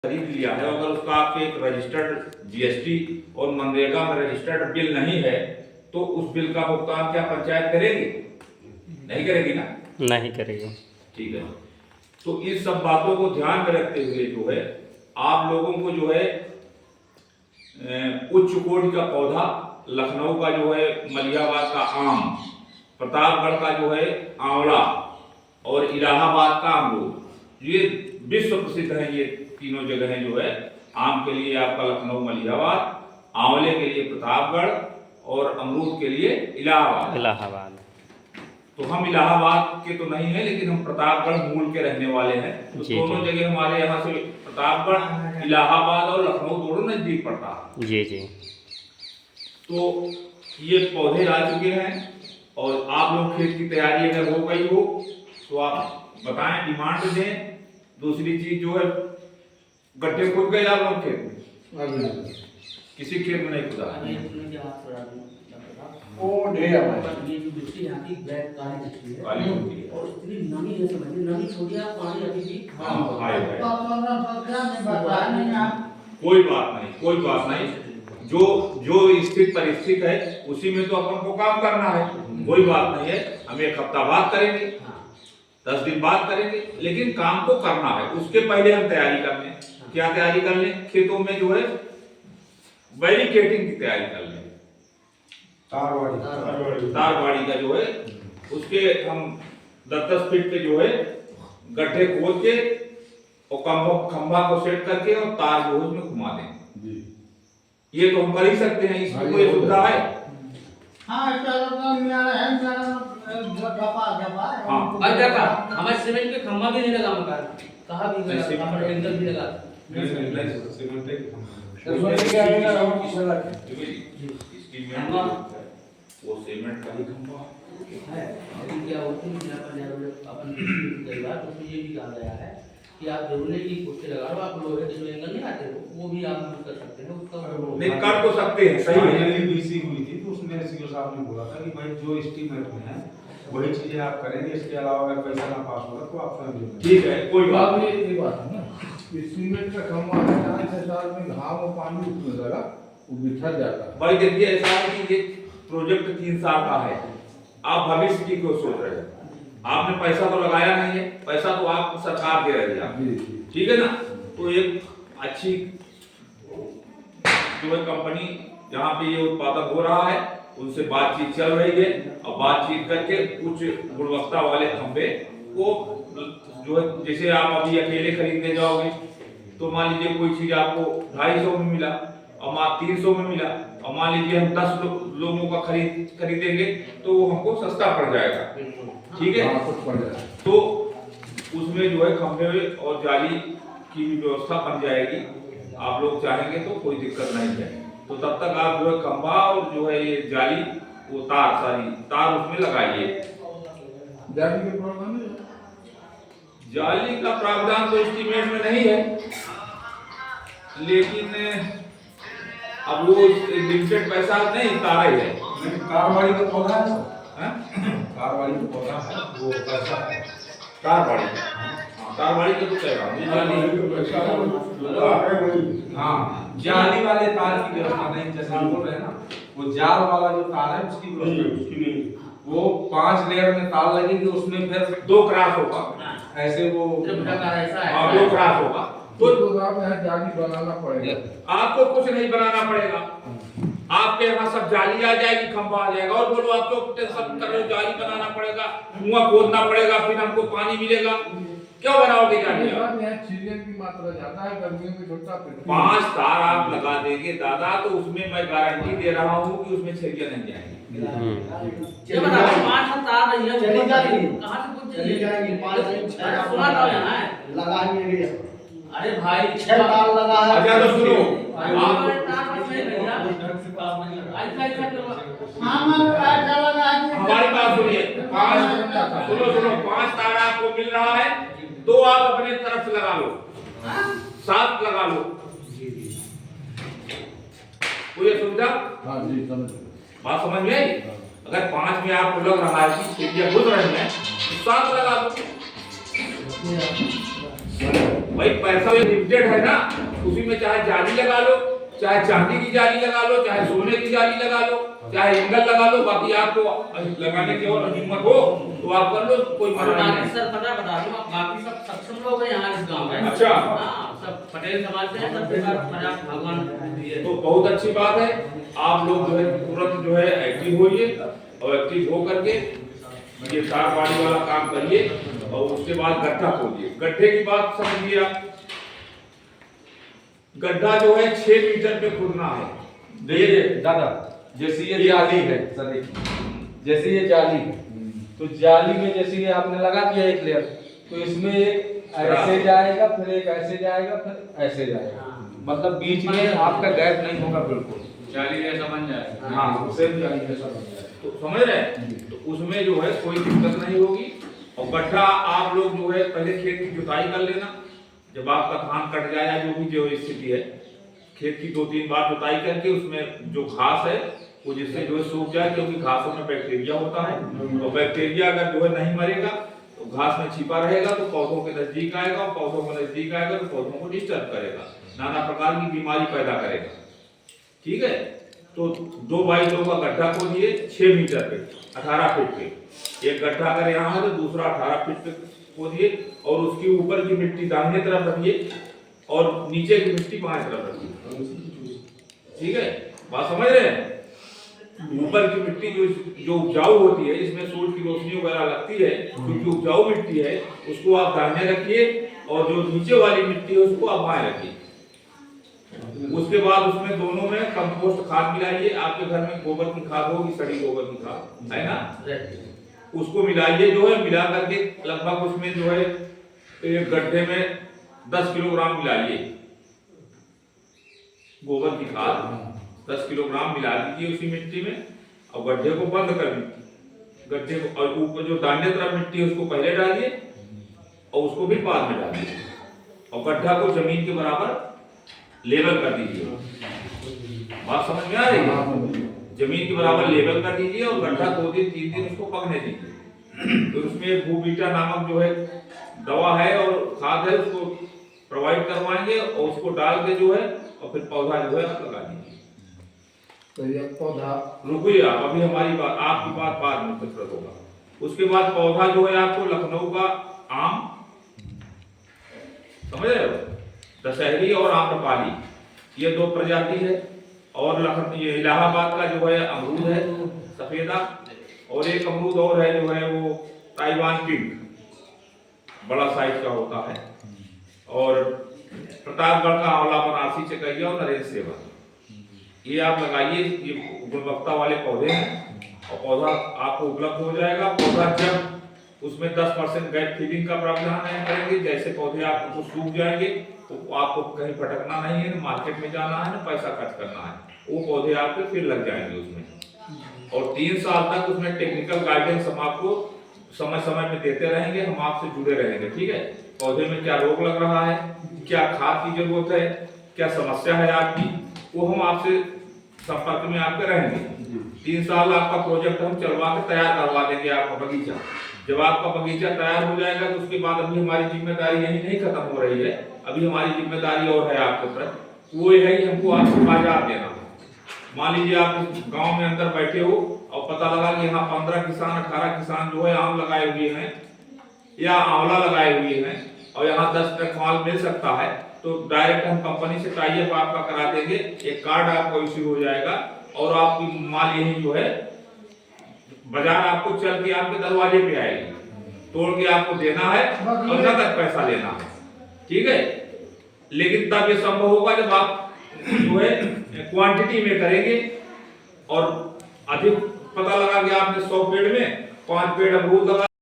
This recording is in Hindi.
खरीद लिया है, अगर उसका आपके एक रजिस्टर्ड जीएसटी और मनरेगा में रजिस्टर्ड बिल नहीं है तो उस बिल का भुगतान क्या पंचायत करेगी? नहीं करेगी ना? नहीं करेगी। ठीक है, तो इस सब बातों को ध्यान में रखते हुए जो है आप लोगों को जो है उच्च कोटि का पौधा, लखनऊ का जो है मलिहाबाद का आम, प्रतापगढ़ का जो है आंवला और इलाहाबाद का अमरूद, ये विश्व प्रसिद्ध है। ये तीनों जगह जो है आम के लिए आपका लखनऊ मलिहाबाद, आंवले के लिए प्रतापगढ़ और अमरूद के लिए इलाहाबाद। तो हम इलाहाबाद के तो नहीं है, लेकिन हम प्रतापगढ़ मूल के रहने वाले हैं। तो दोनों जगह हमारे यहाँ से प्रतापगढ़, इलाहाबाद और लखनऊ दोनों नजदीक पड़ता है। जी जी। तो ये पौधे आ चुके हैं और आप लोग खेत की तैयारी अगर हो गई हो तो आप बताएं, डिमांड दें। दूसरी चीज जो है, गड्ढे खुद गए आप लोग खेत में? किसी खेत में नहीं खुदा? वो ढेर ये जो मिट्टी यहाँ की ब्लैक काली दिखती है काली होती है और इतनी नमी जैसे बनी, नमी छोड़िए आप, पानी अभी भी कोई बात नहीं, जो स्थित परिस्थिति है उसी में तो अपन को काम करना है। कोई बात नहीं है, हम एक हफ्ता बाद करेंगे, 10 दिन बाद करेंगे, लेकिन काम को करना है। उसके पहले हम तैयारी कर लें। क्या तैयारी कर लें? खेतों में जो है बैरिकेडिंग की तैयारी कर लें। तारवाड़ी का जो है उसके हम 10-10 फीट पे जो है गड्ढे खोद के और खंभा को सेट करके और तार जो है उसमें घुमा दें। ये तो हम कर ही सकते हैं, इसमें कोई सुविधा है? हमारे सीमेंट के खंभा भी नहीं लगा, मकान कहाँ भी टेंकर भी लगा। वो सीमेंट का ही खंभा है। लेकिन क्या होती है अपन कई बार उसमें ये भी कहा गया है कि आप जरूरी की पोस्टें लगा लो, आप लोहे के जो एंगल नहीं आते वो भी आप यूज कर सकते हैं। उसका नहीं कर तो सकते हैं, सही है। बीसी हुई थी तो उसमें सीओ साहब ने बोला था कि भाई जो एस्टीमेट में है वही चीजें आप करेंगे, इसके अलावा अगर पैसा ना पास होगा तो आप स्वयं। ठीक है, कोई बात नहीं। ये बात है ना, सीमेंट का खंभा है, 4-6 साल में घाम और पानी उसमें लगा वो बिखर जाता है। भाई देखिए, ऐसा है कि ये प्रोजेक्ट 3 साल का है, आप भविष्य की क्यों सोच रहे हैं? आपने पैसा तो लगाया नहीं है, पैसा तो आप सरकार दे रही है, ठीक है ना? तो एक अच्छी जो है कंपनी जहाँ पे ये उत्पादन हो रहा है उनसे बातचीत चल रही है और बातचीत करके उच्च गुणवत्ता वाले खंभे को जो है, जैसे आप अभी अकेले खरीदने जाओगे तो मान लीजिए कोई चीज आपको 250 में मिला और 300 में मिला, और मान लीजिए हम 10 लोगों का खरीदेंगे तो वो हमको सस्ता पड़ जाएगा, ठीक है? तो उसमें जो है खंभे और जाली की भी व्यवस्था बन जाएगी। आप लोग चाहेंगे तो कोई दिक्कत नहीं है। तो तब तक आप जो है खंभा और जो है ये जाली, वो तार उसमें लगाइए। जाली का प्रावधान तो एस्टीमेट में नहीं है, लेकिन अब वो लिमिटेड पैसा नहीं, तार है। कारवाड़ी का पौधा है सर, कारवाड़ी का पौधा है, वो पैसा है। तारवाड़ी का तो कह रहा हूँ, हाँ, जाली वाले तार की व्यवस्था नहीं, जैसे बोल रहे हैं ना, वो जाल वाला जो तार है उसकी व्यवस्था, वो 5 लेयर में तार लगेगी, उसमें फिर 2 क्रॉस होगा, ऐसे वो 2 क्रॉस होगा। तो जाली बनाना पड़ेगा, आपको कुछ नहीं बनाना पड़ेगा, आपके यहाँ सब जाली आ जाएगी, खंभा आ जाएगा। और बोलो आपको टेंशन कर रहे हो जाली बनाना पड़ेगा, कुआं खोदना पड़ेगा, फिर हमको पानी मिलेगा, क्यों बनाओगे जाली? ऑक्सीजन की मात्रा ज्यादा है, गर्मियों में छोटा 5 तार आप लगा देंगे दादा, तो उसमें मैं गारंटी दे रहा हूँ कि उसमें छेलियां नहीं जाएंगी। अरे भाई 6 तार लगा है। अच्छा तो सुनो, हमारी बात सुनिए, 5 तार आपको मिल रहा है, 2 आप अपने तरफ से लगा लो, 7 लगा लो, कोई सुविधा? बात समझ में आई? अगर 5 में आपको लग रहा है कि घुस रहे हैं तो 7 लगा दो। भाई पैसा लिमिटेड है ना, उसी में चाहे जाली लगा लो, चाहे चांदी की जाली लगा लो, चाहे सोने की जाली लगा लो, चाहे एंगल लगा लो, बाकी आपको लगाने की और हिम्मत हो तो आप कर लो, कोई मना नहीं। सर पता बता दूं, बाकी सब सक्षम लोग हैं यहाँ इस गांव में। अच्छा। हाँ, सब पटेल समाज से हैं, सबके साथ भगवान दिए। तो बहुत अच्छी बात है, आप लोग जो है तुरंत जो है एक्टिव होइए और एक्टिव हो करके ये तारबाड़ी वाला काम करिए और उसके बाद गड्ढा खोदिए। गड्ढे की बात समझिए आप, गड्ढा जो है 6 मीटर पे खोदना है। देखिए दादा, जैसे ये जाली है सर, जैसे ये जाली है, तो जाली में जैसे ये आपने लगा दिया एक लेयर, तो इसमें एक ऐसे जाएगा, फिर एक ऐसे जाएगा, फिर ऐसे जाएगा, मतलब बीच में आपका गैप नहीं होगा, बिल्कुल जाली जैसा बन जाएगा। हाँ, सेम जाली जैसा बन जाएगा। तो समझ रहे हैं, तो उसमें जो है कोई दिक्कत नहीं होगी। और गड्ढा आप लोग जो है पहले खेत की जुताई कर लेना, जब आपका धान कट जाए या जो भी जो स्थिति है, खेत की 2-3 बार जुताई करके उसमें जो घास है वो जिससे जो है सूख जाए, क्योंकि घासों में बैक्टीरिया होता है, और बैक्टीरिया अगर जो है नहीं मरेगा तो घास में छिपा रहेगा तो पौधों के नजदीक आएगा, और पौधों के नजदीक आएगा तो पौधों को डिस्टर्ब करेगा, नाना प्रकार की बीमारी पैदा करेगा। ठीक है, तो 2x2 का गड्ढा खोदिए 6 मीटर पे, 18 फीट पे। एक गड्ढा अगर यहाँ है तो दूसरा 18 फीट पे खोदिए, और उसके ऊपर की मिट्टी दाहिने तरफ रखिए और नीचे की मिट्टी बाएं तरफ रखिए। ठीक है, बात समझ रहे हैं? ऊपर की मिट्टी जो उपजाऊ होती है, इसमें सूरज की रोशनी वगैरह लगती है, क्योंकि उपजाऊ मिट्टी है, उसको आप दाहिने रखिए, और जो नीचे वाली मिट्टी है उसको आप बाएं रखिए। उसके बाद उसमें दोनों में कंपोस्ट खाद मिलाइए। आपके घर में गोबर की खाद होगी, सड़ी गोबर की खाद है ना, उसको मिलाइए, जो है मिला करके लगभग उसमें जो है एक गड्ढे में 10 किलोग्राम मिलाइए गोबर की खाद, 10 किलोग्राम मिला दीजिए उसी मिट्टी में, और गड्ढे को बंद कर दीजिए। गड्ढे को, और ऊपर जो दाहिने तरफ मिट्टी है उसको पहले डालिए और उसको भी बाद में डालिए, और गड्ढा को जमीन के बराबर लेवल कर दीजिए। बात समझ में आ रही है? जमीन के बराबर लेवल कर दीजिए और गड्ढा 2 दिन 3 दिन उसको पकने दीजिए। तो उसमें भूबीटा नामक जो है दवा है और खाद है, उसको प्रोवाइड करवाएंगे, और उसको डाल के जो है और फिर पौधा जो है आप लगा दीजिए। तो ये पौधा रुकिए आप, अभी हमारी बात, आपकी बात बाद में कसरत होगा। उसके बाद पौधा जो है आपको लखनऊ का आम, समझ रहे हो, दशहरी और आम्रपाली, ये 2 प्रजाति है, और ये इलाहाबाद का जो है अमरूद है सफेदा, और एक अमरूद और है जो है वो ताइवान पिंक, बड़ा साइज का होता है, और प्रतापगढ़ का आंवला, बनारसी चकैया और नरेश सेवा, ये आप लगाइए। ये गुणवत्ता वाले पौधे हैं, और पौधा आपको उपलब्ध हो जाएगा। पौधा जब उसमें 10% गैप फीलिंग का प्रावधान नहीं करेंगे, जैसे पौधे आपको सूख जाएंगे तो आपको कहीं भटकना नहीं है, मार्केट में जाना है, ना पैसा खर्च करना है, वो पौधे आपके फिर लग जाएंगे उसमें। और 3 साल तक उसमें टेक्निकल गाइडेंस हम आपको समय समय में देते रहेंगे, हम आपसे जुड़े रहेंगे। ठीक है, पौधे में क्या रोग लग रहा है, क्या खाद की जरूरत है, क्या समस्या है आपकी, वो हम आपसे संपर्क में आपके रहेंगे। 3 साल आपका प्रोजेक्ट हम चलवा के तैयार करवा देंगे आपका बगीचा। जब आपका बगीचा तैयार हो जाएगा तो उसके बाद अभी हमारी जिम्मेदारी यही नहीं खत्म हो रही है, अभी हमारी जिम्मेदारी और है आपके ऊपर, वो ये है कि हमको आपको बाजार देना है। मान लीजिए आप गांव में अंदर बैठे हो और पता लगा कि यहाँ 15 किसान 18 किसान जो है आम लगाए हुए हैं या आंवला लगाए हुए हैं, और यहाँ 10 ट्रक माल मिल सकता है, तो डायरेक्ट हम कंपनी से टाई अप आपका करा देंगे, एक कार्ड आपको इश्यू हो जाएगा, और आपकी माल यही जो है बाजार आपको चल के आपके दरवाजे पे आएगी, तोड़ के आपको देना है और नकद पैसा लेना है। ठीक है, लेकिन तब ये संभव होगा जब आप जो है क्वांटिटी में करेंगे, और अधिक पता लगा कि आपने 100 पेड़ में 5 पेड़ अमरूद लगा